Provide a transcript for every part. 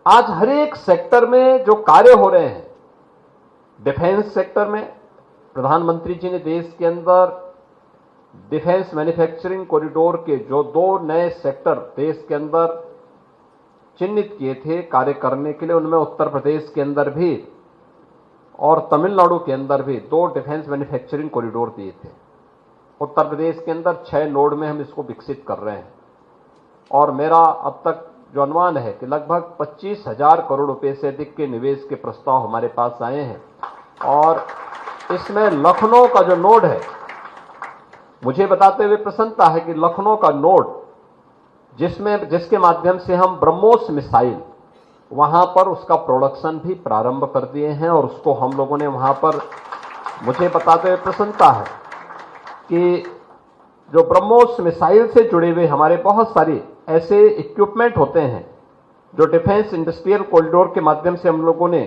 आज हर एक सेक्टर में जो कार्य हो रहे हैं, डिफेंस सेक्टर में प्रधानमंत्री जी ने देश के अंदर डिफेंस मैन्युफैक्चरिंग कॉरिडोर के जो 2 नए सेक्टर देश के अंदर चिन्हित किए थे कार्य करने के लिए, उनमें उत्तर प्रदेश के अंदर भी और तमिलनाडु के अंदर भी 2 डिफेंस मैन्युफैक्चरिंग कॉरिडोर दिए थे। उत्तर प्रदेश के अंदर 6 नोड में हम इसको विकसित कर रहे हैं और मेरा अब तक जो अनुमान है कि लगभग 25,000 करोड़ रुपए से अधिक के निवेश के प्रस्ताव हमारे पास आए हैं। और इसमें लखनऊ का जो नोड है, मुझे बताते हुए प्रसन्नता है कि लखनऊ का नोड जिसके माध्यम से हम ब्रह्मोस मिसाइल वहां पर उसका प्रोडक्शन भी प्रारंभ कर दिए हैं और उसको हम लोगों ने वहां पर, मुझे बताते हुए प्रसन्नता है कि जो ब्रह्मोस मिसाइल से जुड़े हुए हमारे बहुत सारे ऐसे इक्विपमेंट होते हैं जो डिफेंस इंडस्ट्रियल कॉरिडोर के माध्यम से हम लोगों ने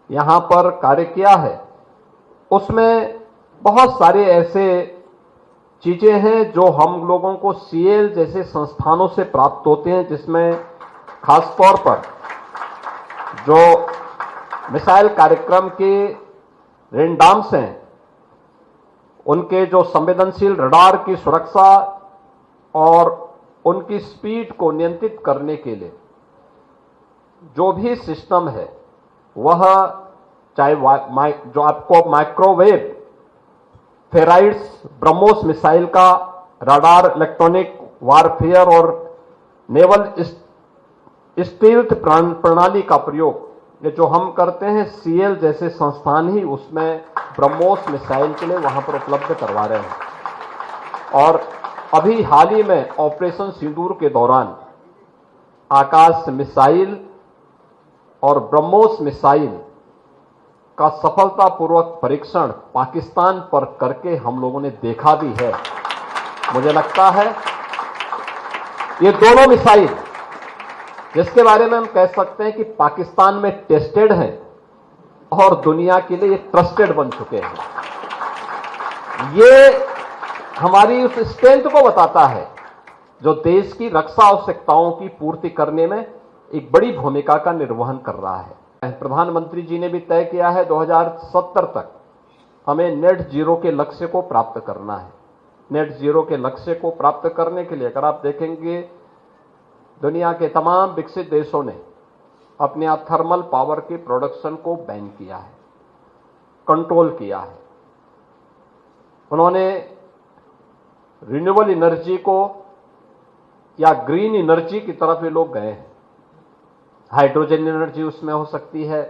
यहां पर कार्य किया है, उसमें बहुत सारे ऐसे चीजें हैं जो हम लोगों को सीएल जैसे संस्थानों से प्राप्त होते हैं, जिसमें खासतौर पर जो मिसाइल कार्यक्रम के रेनडाम्स हैं, उनके जो संवेदनशील रडार की सुरक्षा और उनकी स्पीड को नियंत्रित करने के लिए जो भी सिस्टम है, वह चाहे जो आपको माइक्रोवेव फेराइड्स ब्रह्मोस मिसाइल का रडार, इलेक्ट्रॉनिक वारफेयर और नेवल स्टील्थ प्रणाली का प्रयोग, ये जो हम करते हैं सीएल जैसे संस्थान ही उसमें ब्रह्मोस मिसाइल के लिए वहां पर उपलब्ध करवा रहे हैं। और अभी हाल ही में ऑपरेशन सिंदूर के दौरान आकाश मिसाइल और ब्रह्मोस मिसाइल का सफलतापूर्वक परीक्षण पाकिस्तान पर करके हम लोगों ने देखा भी है। मुझे लगता है ये दोनों मिसाइल जिसके बारे में हम कह सकते हैं कि पाकिस्तान में टेस्टेड हैं और दुनिया के लिए ट्रस्टेड बन चुके हैं, ये हमारी उस स्ट्रेंथ को बताता है जो देश की रक्षा आवश्यकताओं की पूर्ति करने में एक बड़ी भूमिका का निर्वहन कर रहा है। प्रधानमंत्री जी ने भी तय किया है 2070 तक हमें नेट जीरो के लक्ष्य को प्राप्त करना है। नेट जीरो के लक्ष्य को प्राप्त करने के लिए अगर आप देखेंगे, दुनिया के तमाम विकसित देशों ने अपने यहां थर्मल पावर के प्रोडक्शन को बैन किया है, कंट्रोल किया है। उन्होंने रिन्यूएबल एनर्जी को या ग्रीन एनर्जी की तरफ ये लोग गए हैं। हाइड्रोजन एनर्जी उसमें हो सकती है,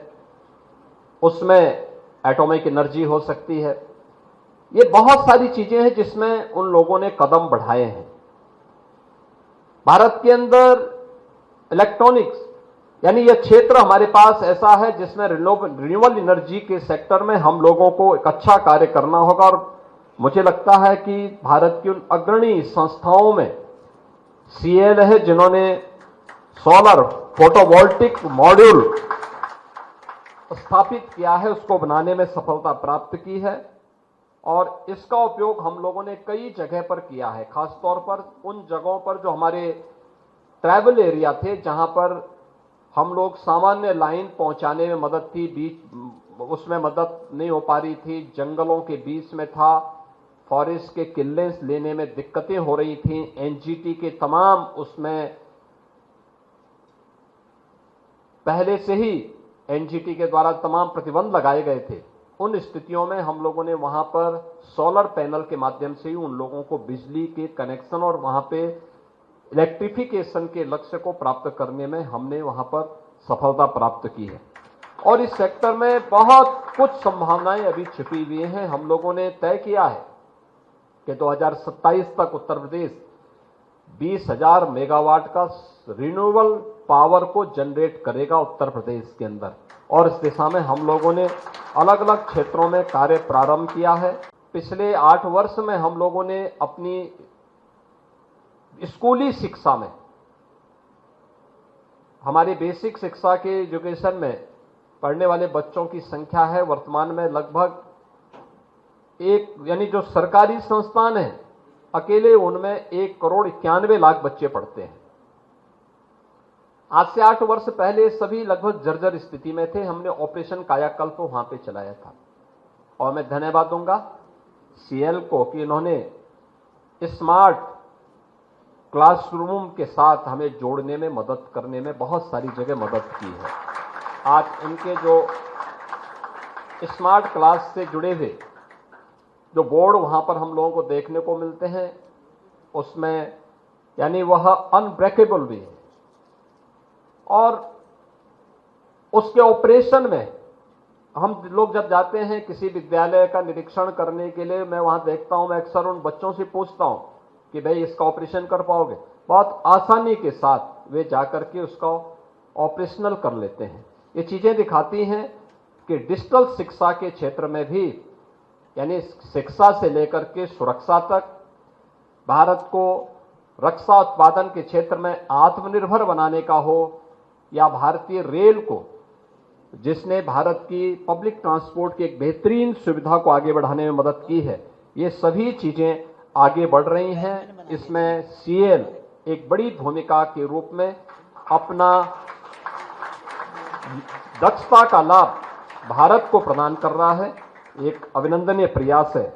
उसमें एटॉमिक एनर्जी हो सकती है। ये बहुत सारी चीजें हैं जिसमें उन लोगों ने कदम बढ़ाए हैं। भारत के अंदर इलेक्ट्रॉनिक्स यानी यह क्षेत्र हमारे पास ऐसा है जिसमें रिन्यूएबल एनर्जी के सेक्टर में हम लोगों को एक अच्छा कार्य करना होगा। और मुझे लगता है कि भारत की उन अग्रणी संस्थाओं में सीएल है जिन्होंने सोलर फोटोवोल्टिक मॉड्यूल स्थापित किया है, उसको बनाने में सफलता प्राप्त की है और इसका उपयोग हम लोगों ने कई जगह पर किया है, खासतौर पर उन जगहों पर जो हमारे ट्राइबल एरिया थे, जहां पर हम लोग सामान्य लाइन पहुंचाने में मदद थी, बीच उसमें मदद नहीं हो पा रही थी, जंगलों के बीच में था, फॉरेस्ट के किले लेने में दिक्कतें हो रही थी, एनजीटी के तमाम उसमें पहले से ही एनजीटी के द्वारा तमाम प्रतिबंध लगाए गए थे। उन स्थितियों में हम लोगों ने वहां पर सोलर पैनल के माध्यम से ही उन लोगों को बिजली के कनेक्शन और वहां पे इलेक्ट्रिफिकेशन के लक्ष्य को प्राप्त करने में हमने वहां पर सफलता प्राप्त की है। और इस सेक्टर में बहुत कुछ संभावनाएं अभी छिपी हुई हैं। हम लोगों ने तय किया है कि 2027 तक उत्तर प्रदेश 20,000 मेगावाट का रिन्यूएबल पावर को जनरेट करेगा उत्तर प्रदेश के अंदर। और इस दिशा में हम लोगों ने अलग अलग क्षेत्रों में कार्य प्रारंभ किया है। पिछले 8 वर्ष में हम लोगों ने अपनी स्कूली शिक्षा में, हमारी बेसिक शिक्षा के एजुकेशन में पढ़ने वाले बच्चों की संख्या है वर्तमान में लगभग यानी जो सरकारी संस्थान है अकेले उनमें 1,91,00,000 बच्चे पढ़ते हैं। आज से 8 वर्ष पहले सभी लगभग जर्जर स्थिति में थे। हमने ऑपरेशन कायाकल्प तो वहां पे चलाया था और मैं धन्यवाद दूंगा सीएल को कि इन्होंने स्मार्ट क्लासरूम के साथ हमें जोड़ने में, मदद करने में बहुत सारी जगह मदद की है। आज इनके जो स्मार्ट क्लास से जुड़े हुए जो बोर्ड वहां पर हम लोगों को देखने को मिलते हैं, उसमें यानी वह अनब्रेकेबल भी है। और उसके ऑपरेशन में हम लोग जब जाते हैं किसी विद्यालय का निरीक्षण करने के लिए, मैं वहां देखता हूं, मैं अक्सर उन बच्चों से पूछता हूं कि भाई इसका ऑपरेशन कर पाओगे? बहुत आसानी के साथ वे जाकर के उसका ऑपरेशनल कर लेते हैं। ये चीजें दिखाती हैं कि डिजिटल शिक्षा के क्षेत्र में भी, यानी शिक्षा से लेकर के सुरक्षा तक, भारत को रक्षा उत्पादन के क्षेत्र में आत्मनिर्भर बनाने का हो, या भारतीय रेल को, जिसने भारत की पब्लिक ट्रांसपोर्ट की एक बेहतरीन सुविधा को आगे बढ़ाने में मदद की है, ये सभी चीजें आगे बढ़ रही हैं। इसमें सीएल एक बड़ी भूमिका के रूप में अपना दक्षता का लाभ भारत को प्रदान कर रहा है। एक अभिनंदनीय प्रयास है।